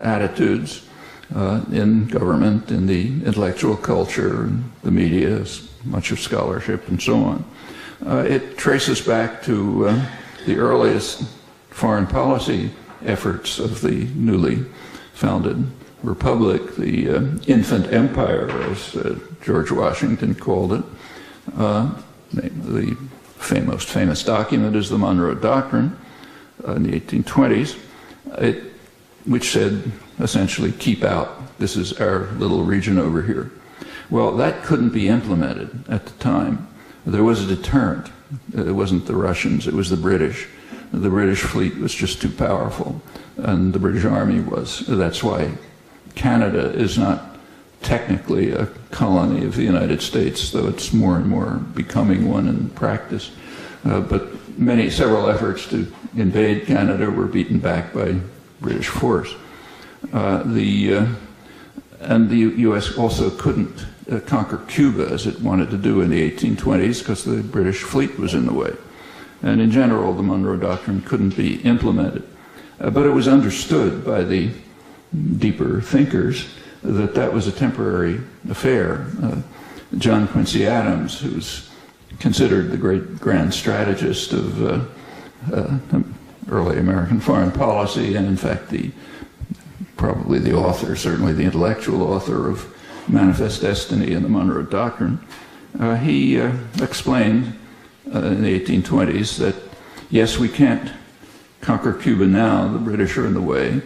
attitudes in government, in the intellectual culture, the media, much of scholarship, and so on. It traces back to the earliest foreign policy efforts of the newly founded republic, the infant empire, as George Washington called it. The most famous document is the Monroe Doctrine in the 1820s, which said, essentially, keep out. This is our little region over here. Well, that couldn't be implemented at the time. There was a deterrent. It wasn't the Russians, it was the British. The British fleet was just too powerful, and the British Army was. That's why Canada is not technically a colony of the United States, though it's more and more becoming one in practice. But several efforts to invade Canada were beaten back by British force. And the U.S. also couldn't conquer Cuba as it wanted to do in the 1820s because the British fleet was in the way. And in general, the Monroe Doctrine couldn't be implemented. But it was understood by the deeper thinkers that that was a temporary affair. John Quincy Adams, who's considered the great grand strategist of early American foreign policy, and in fact probably the author, certainly the intellectual author of Manifest Destiny and the Monroe Doctrine, he explained in the 1820s that, yes, we can't conquer Cuba now, the British are in the way,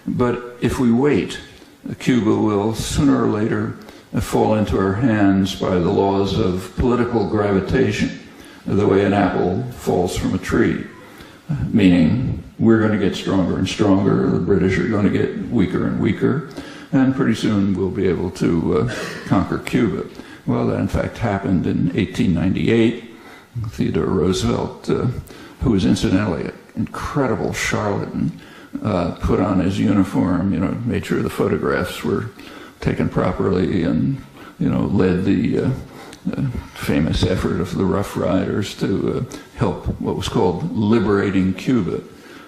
but if we wait, Cuba will sooner or later fall into our hands by the laws of political gravitation, the way an apple falls from a tree, meaning we're going to get stronger and stronger, the British are going to get weaker and weaker, and pretty soon we'll be able to conquer Cuba. Well, that in fact happened in 1898. Theodore Roosevelt, who was incidentally an incredible charlatan, put on his uniform, made sure the photographs were taken properly, and led the famous effort of the Rough Riders to help what was called liberating Cuba.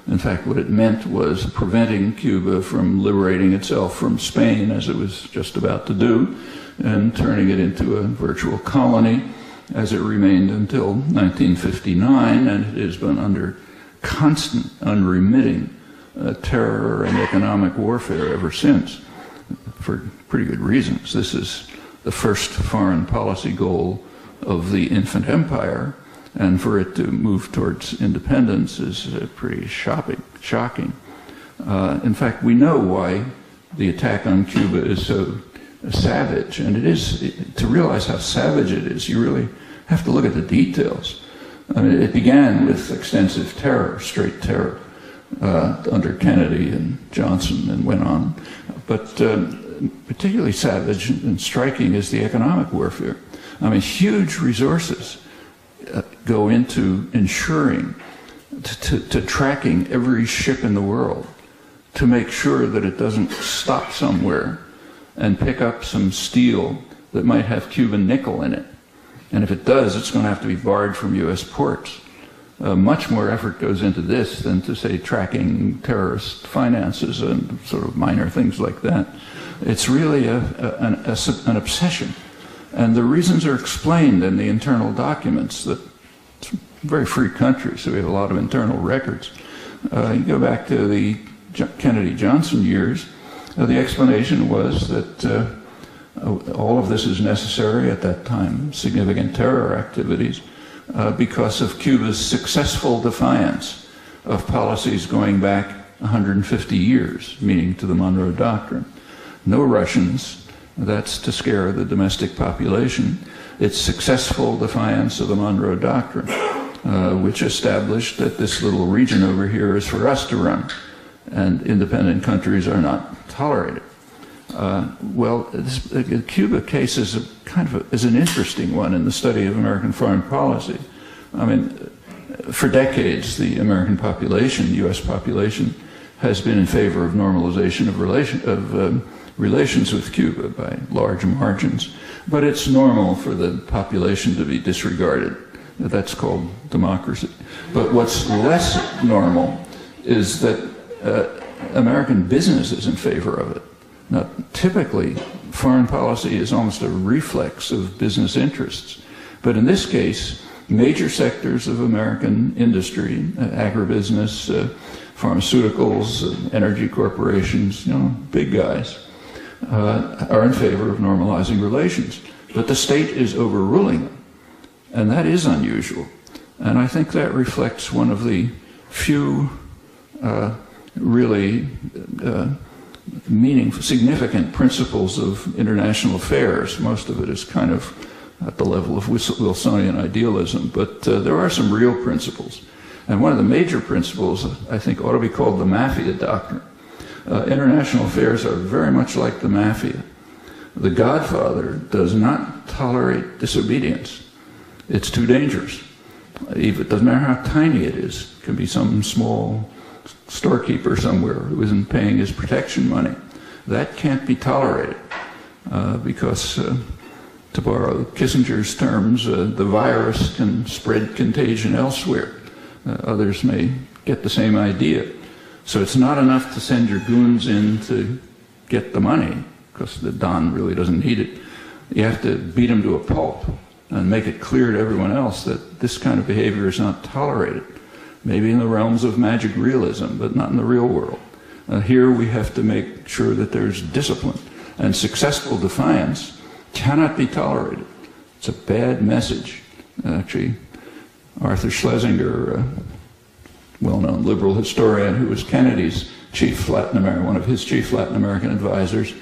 In fact, what it meant was preventing Cuba from liberating itself from Spain, as it was just about to do, and turning it into a virtual colony, as it remained until 1959, and it has been under constant, unremitting terror and economic warfare ever since, for pretty good reasons. This is the first foreign policy goal of the infant empire, and for it to move towards independence is pretty shocking. In fact, we know why the attack on Cuba is so savage, and it is, to realize how savage it is, you really have to look at the details. I mean, it began with extensive terror, straight terror, under Kennedy and Johnson, and went on. But particularly savage and striking is the economic warfare. I mean, huge resources go into ensuring, to tracking every ship in the world, to make sure that it doesn't stop somewhere and pick up some steel that might have Cuban nickel in it. And if it does, it's going to have to be barred from U.S. ports. Much more effort goes into this than to, say, tracking terrorist finances and sort of minor things like that. It's really an obsession. And the reasons are explained in the internal documents. That it's a very free country, so we have a lot of internal records. You go back to the Kennedy-Johnson years, the explanation was that all of this is necessary at that time, significant terror activities, because of Cuba's successful defiance of policies going back 150 years, meaning to the Monroe Doctrine. No Russians, that's to scare the domestic population. It's successful defiance of the Monroe Doctrine, which established that this little region over here is for us to run, and independent countries are not tolerated. The Cuba case is is an interesting one in the study of American foreign policy. I mean, for decades, the American population, U.S. population, has been in favor of normalization of relations with Cuba by large margins. But it's normal for the population to be disregarded. That's called democracy. But what's less normal is that American business is in favor of it. Now, typically, foreign policy is almost a reflex of business interests. But in this case, major sectors of American industry, agribusiness, pharmaceuticals, energy corporations, big guys, are in favor of normalizing relations. But the state is overruling them. And that is unusual. And I think that reflects one of the few really meaningful, significant principles of international affairs. Most of it is kind of at the level of Wilsonian idealism, but there are some real principles. And one of the major principles, I think, ought to be called the mafia doctrine. International affairs are very much like the mafia. The godfather does not tolerate disobedience. It's too dangerous. It doesn't matter how tiny it is. It can be some small storekeeper somewhere who isn't paying his protection money. That can't be tolerated because, to borrow Kissinger's terms, the virus can spread contagion elsewhere. Others may get the same idea. So it's not enough to send your goons in to get the money, because the Don really doesn't need it. You have to beat them to a pulp and make it clear to everyone else that this kind of behavior is not tolerated. Maybe in the realms of magic realism, but not in the real world. Here we have to make sure that there's discipline, and successful defiance cannot be tolerated. It's a bad message. Actually, Arthur Schlesinger, well-known liberal historian who was Kennedy's one of his chief Latin American advisors,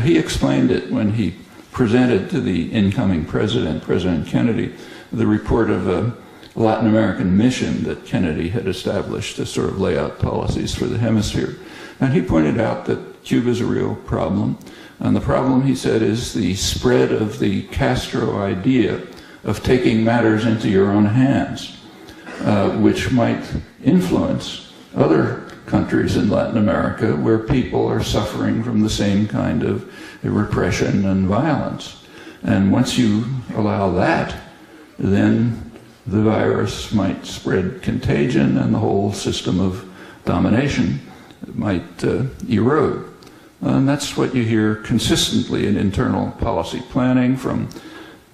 he explained it when he presented to the incoming president, President Kennedy, the report of a Latin American mission that Kennedy had established to sort of lay out policies for the hemisphere. And he pointed out that Cuba is a real problem. And the problem, he said, is the spread of the Castro idea of taking matters into your own hands, which might influence other countries in Latin America where people are suffering from the same kind of repression and violence. And once you allow that, then the virus might spread contagion and the whole system of domination might erode. And that's what you hear consistently in internal policy planning from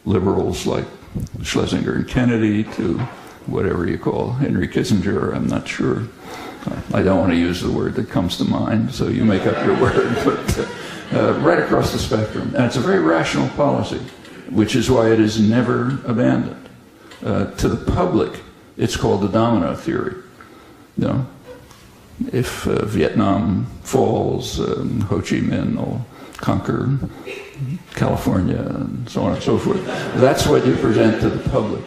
liberals like Schlesinger and Kennedy to whatever you call Henry Kissinger, I'm not sure. I don't want to use the word that comes to mind, so you make up your word, but right across the spectrum. And it's a very rational policy, which is why it is never abandoned. To the public, it's called the domino theory. If Vietnam falls, Ho Chi Minh will conquer California, and so on and so forth. That's what you present to the public.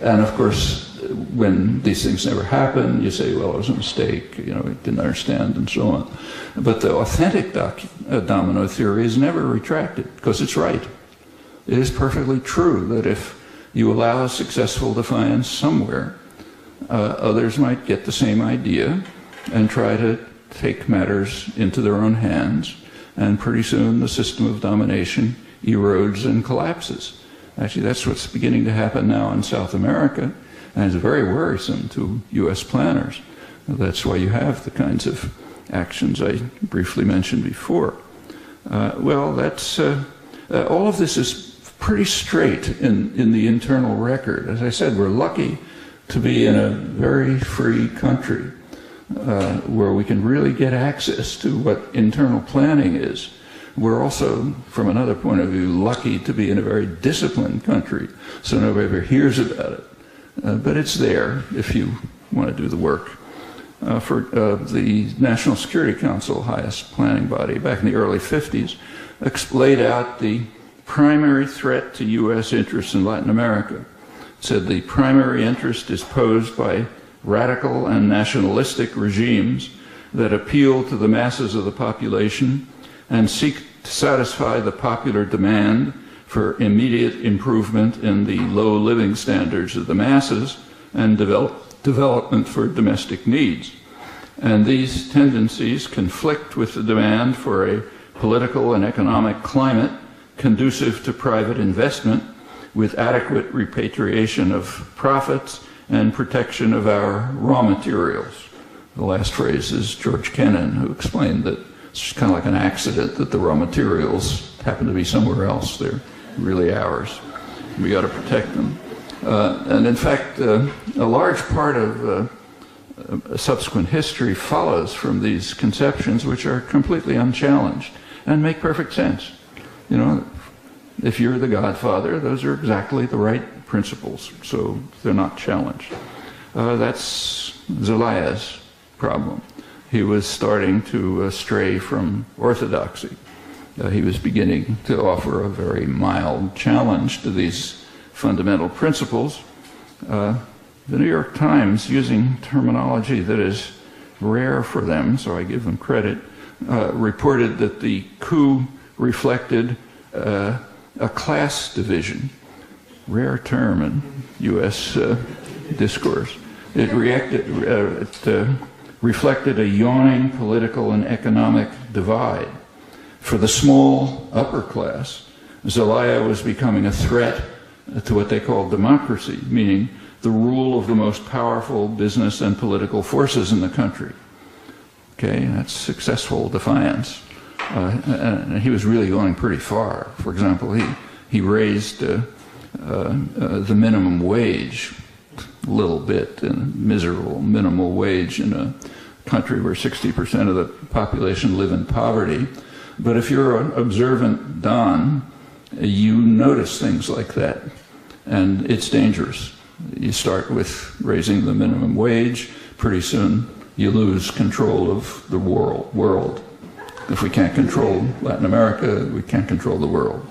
And of course, when these things never happen, you say, well, it was a mistake, we didn't understand, and so on. But the authentic domino theory is never retracted, because it's right. It is perfectly true that if you allow successful defiance somewhere, others might get the same idea and try to take matters into their own hands, and pretty soon the system of domination erodes and collapses. Actually, that's what's beginning to happen now in South America, and it's very worrisome to U.S. planners. That's why you have the kinds of actions I briefly mentioned before. All of this is pretty straight in the internal record. As I said, we're lucky to be in a very free country where we can really get access to what internal planning is. We're also, from another point of view, lucky to be in a very disciplined country, so nobody ever hears about it. But it's there if you want to do the work. For the National Security Council, highest planning body, back in the early 50s, laid out the primary threat to U.S. interests in Latin America. It said the primary interest is posed by radical and nationalistic regimes that appeal to the masses of the population and seek to satisfy the popular demand for immediate improvement in the low living standards of the masses and development for domestic needs. And these tendencies conflict with the demand for a political and economic climate conducive to private investment with adequate repatriation of profits and protection of our raw materials. The last phrase is George Kennan, who explained that it's just kind of like an accident that the raw materials happen to be somewhere else. They're really ours. We got to protect them. And in fact, a large part of subsequent history follows from these conceptions, which are completely unchallenged and make perfect sense. You know, if you're the Godfather, those are exactly the right principles, so they're not challenged. That's Zelaya's problem. He was starting to stray from orthodoxy. He was beginning to offer a very mild challenge to these fundamental principles. The New York Times, using terminology that is rare for them, so I give them credit, reported that the coup reflected a class division, rare term in U.S. Discourse. It reflected a yawning political and economic divide. For the small upper class, Zelaya was becoming a threat to what they called democracy, meaning the rule of the most powerful business and political forces in the country. Okay, that's successful defiance. And he was really going pretty far. For example, he raised the minimum wage a little bit, a miserable minimal wage in a country where 60% of the population live in poverty. But if you're an observant Don, you notice things like that, and it's dangerous. You start with raising the minimum wage, pretty soon you lose control of the world. If we can't control Latin America, we can't control the world.